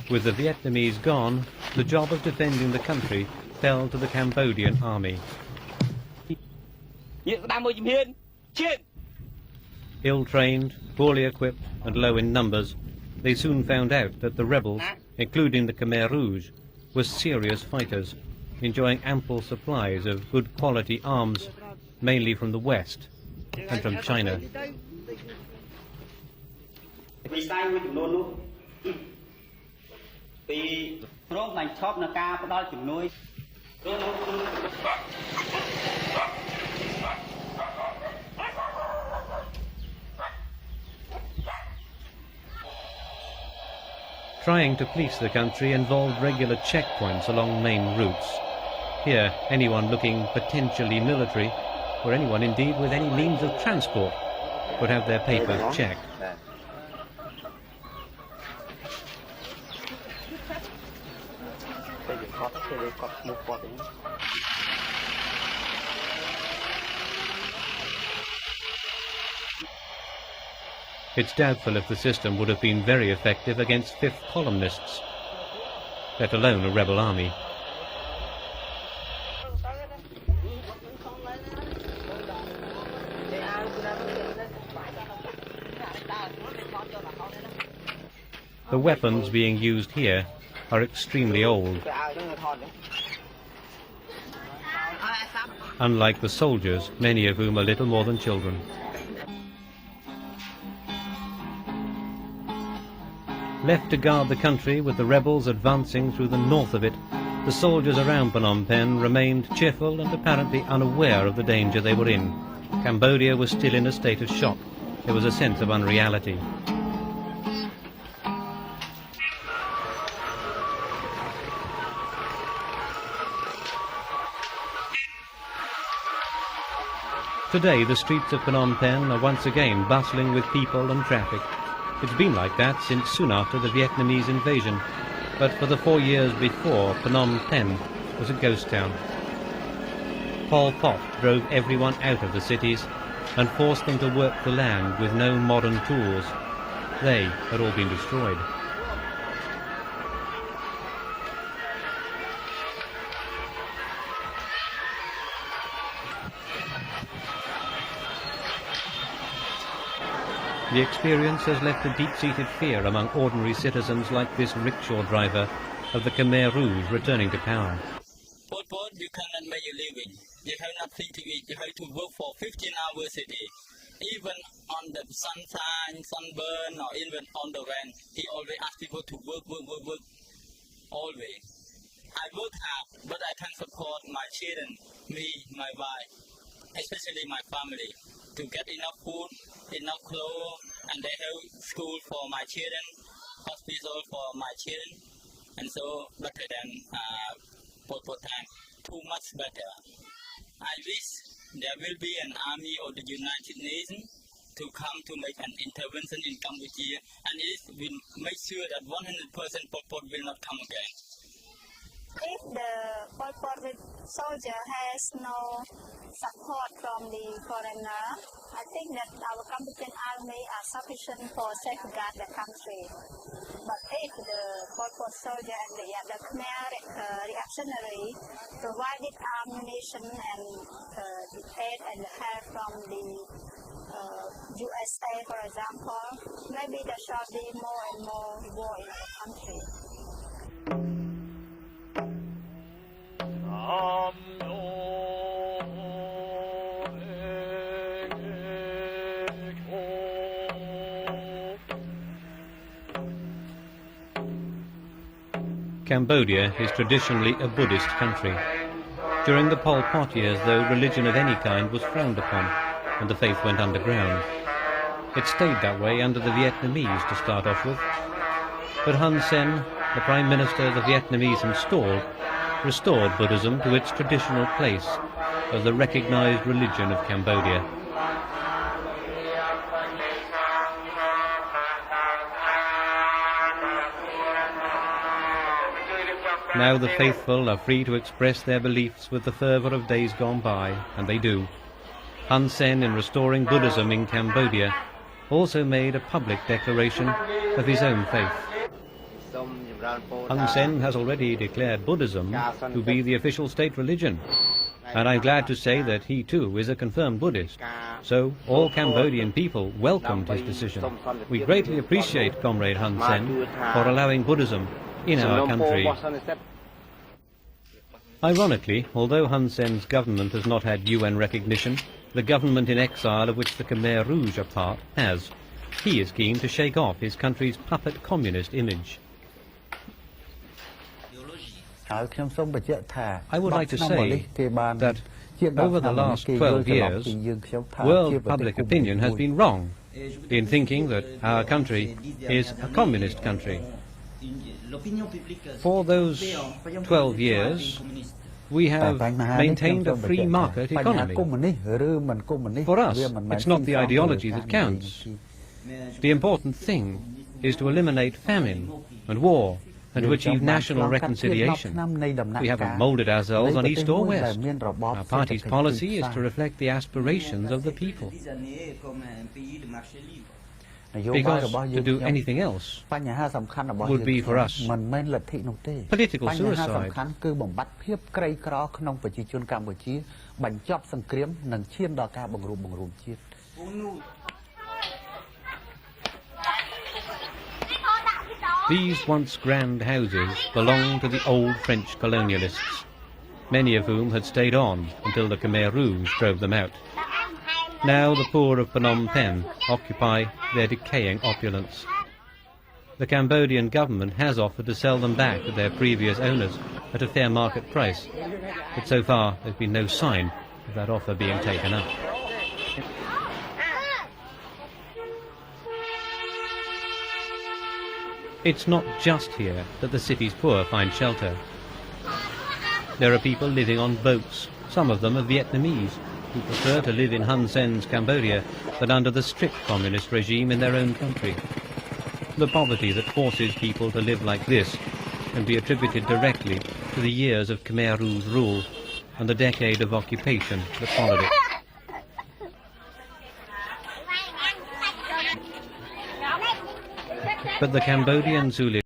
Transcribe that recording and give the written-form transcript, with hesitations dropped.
With the Vietnamese gone, the job of defending the country fell to the Cambodian army. Ill-trained, poorly equipped and low in numbers, they soon found out that the rebels, including the Khmer Rouge, were serious fighters, enjoying ample supplies of good quality arms, mainly from the West and from China. Trying to police the country involved regular checkpoints along main routes. Here, anyone looking potentially military, or anyone indeed with any means of transport, would have their papers checked. It's doubtful if the system would have been very effective against fifth columnists, let alone a rebel army. The weapons being used here are extremely old. Unlike the soldiers, many of whom are little more than children. Left to guard the country with the rebels advancing through the north of it, the soldiers around Phnom Penh remained cheerful and apparently unaware of the danger they were in. Cambodia was still in a state of shock. There was a sense of unreality. Today the streets of Phnom Penh are once again bustling with people and traffic. It's been like that since soon after the Vietnamese invasion, but for the 4 years before, Phnom Penh was a ghost town. Pol Pot drove everyone out of the cities and forced them to work the land with no modern tools. They had all been destroyed. The experience has left a deep-seated fear among ordinary citizens like this rickshaw driver of the Khmer Rouge returning to power. Pol Pot, you cannot make a living. You have nothing to eat. You have to work for 15 hours a day. Even on the sunshine, sunburn, or even on the rain, he always asks people to work. Always. I work hard, but I can support my children, me, my wife, especially my family, to get enough food, enough clothes, and they have school for my children, hospital for my children, and so better than Pol Pot time, too much better. I wish there will be an army of the United Nations to come to make an intervention in Cambodia, and it will make sure that 100% Pol Pot will not come again. If the Pol Pot soldier has no support from the foreigner, I think that our Cambodian army are sufficient for safeguard the country. But if the Pol Pot soldier and the Khmer reactionary provided ammunition and the aid and the help from the USA, for example, maybe there shall be more and more war in the country. Cambodia is traditionally a Buddhist country. During the Pol Pot years, though, religion of any kind was frowned upon, and the faith went underground. It stayed that way under the Vietnamese to start off with. But Hun Sen, the Prime Minister the Vietnamese installed, restored Buddhism to its traditional place as the recognized religion of Cambodia. Now the faithful are free to express their beliefs with the fervor of days gone by, and they do. Hun Sen, in restoring Buddhism in Cambodia, also made a public declaration of his own faith. Hun Sen has already declared Buddhism to be the official state religion, and I'm glad to say that he too is a confirmed Buddhist. So all Cambodian people welcomed his decision. We greatly appreciate Comrade Hun Sen for allowing Buddhism in our country. Ironically, although Hun Sen's government has not had UN recognition, the government in exile of which the Khmer Rouge are part has. He is keen to shake off his country's puppet communist image. I would like to say that over the last 12 years, world public opinion has been wrong in thinking that our country is a communist country. For those 12 years, we have maintained a free market economy. For us, it's not the ideology that counts. The important thing is to eliminate famine and war and to achieve national reconciliation. We haven't moulded ourselves on East or West. Our party's policy is to reflect the aspirations of the people. Because to do anything else would be for us political suicide. These once grand houses belonged to the old French colonialists, many of whom had stayed on until the Khmer Rouge drove them out. Now the poor of Phnom Penh occupy their decaying opulence. The Cambodian government has offered to sell them back to their previous owners at a fair market price, but so far there's been no sign of that offer being taken up. It's not just here that the city's poor find shelter. There are people living on boats. Some of them are Vietnamese, who prefer to live in Hun Sen's Cambodia than under the strict communist regime in their own country. The poverty that forces people to live like this can be attributed directly to the years of Khmer Rouge rule and the decade of occupation that followed it. But the Cambodians who live